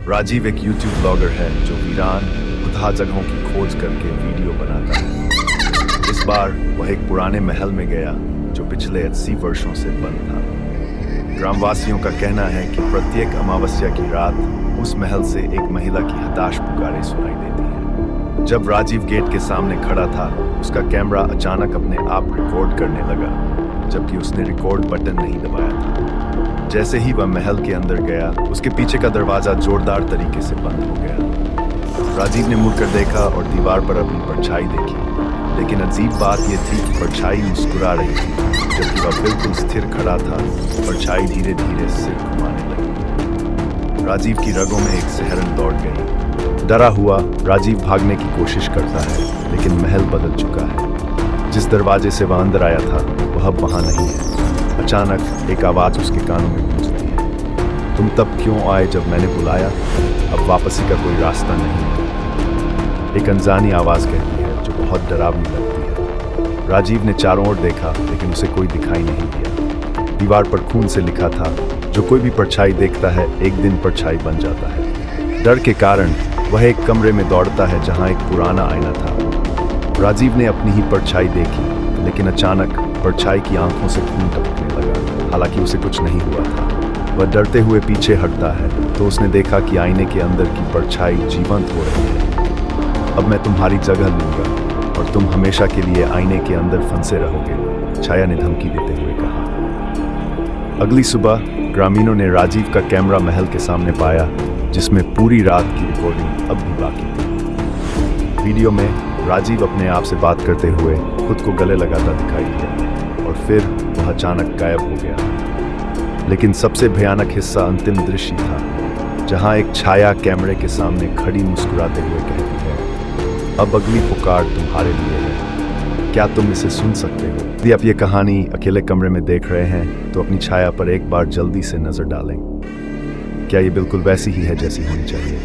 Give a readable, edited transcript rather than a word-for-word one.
राजीव एक YouTube blogger है जो वीरान खुदहा जगहों की खोज करके वीडियो बनाता है। इस बार वह एक पुराने महल में गया जो पिछले 80 वर्षों से बंद था। ग्रामवासियों का कहना है कि प्रत्येक अमावस्या की रात उस महल से एक महिला की हताश पुकारें सुनाई देती हैं। जब राजीव गेट के सामने खड़ा था, उसका कैमरा अचानक अपने आप रिकॉर्ड करने लगा, जबकि उसने रिकॉर्ड बटन नहीं दबाया था। जैसे ही वह महल के अंदर गया, उसके पीछे का दरवाजा जोरदार तरीके से बंद हो गया। राजीव ने मुड़कर देखा और दीवार पर अपनी परछाई देखी, लेकिन अजीब बात यह थी कि परछाई मुस्कुरा रही थी, जबकि वह बिल्कुल स्थिर खड़ा था। परछाई धीरे धीरे सिर घुमाने लगी। राजीव की रगों में एक सिहरन दौड़ गई। डरा हुआ राजीव भागने की कोशिश करता है, लेकिन महल बदल चुका है। जिस दरवाजे से वह अंदर आया था, वह अब वहां नहीं है। अचानक एक आवाज उसके कानों में गूंजती है, तुम तब क्यों आए जब मैंने बुलाया? अब वापसी का कोई रास्ता नहीं है। एक अनजानी आवाज कहती है जो बहुत डरावनी लगती है। राजीव ने चारों ओर देखा, लेकिन उसे कोई दिखाई नहीं दिया। दीवार पर खून से लिखा था, जो कोई भी परछाई देखता है एक दिन परछाई बन जाता है। डर के कारण वह एक कमरे में दौड़ता है जहां एक पुराना आईना था। राजीव ने अपनी ही परछाई देखी, लेकिन अचानक परछाई की आंखों से खून टपकने लगा। हालांकि उसे कुछ नहीं हुआ था। वह डरते हुए पीछे हटता है तो उसने देखा कि आईने के अंदर की परछाई जीवंत हो रही है। अब मैं तुम्हारी जगह लूंगा और तुम हमेशा के लिए आईने के अंदर फंसे रहोगे, छाया ने धमकी देते हुए कहा। अगली सुबह ग्रामीणों ने राजीव का कैमरा महल के सामने पाया, जिसमें पूरी रात की रिकॉर्डिंग अब भी बाकी थी। वीडियो में राजीव अपने आप से बात करते हुए खुद को गले लगाता दिखाई दिया और फिर वह अचानक गायब हो गया। लेकिन सबसे भयानक हिस्सा अंतिम दृश्य था, जहां एक छाया कैमरे के सामने खड़ी मुस्कुराते हुए कहती है, अब अगली पुकार तुम्हारे लिए है, क्या तुम इसे सुन सकते हो? यदि आप ये कहानी अकेले कमरे में देख रहे हैं तो अपनी छाया पर एक बार जल्दी से नजर डालें। क्या ये बिल्कुल वैसी ही है जैसी होनी चाहिए?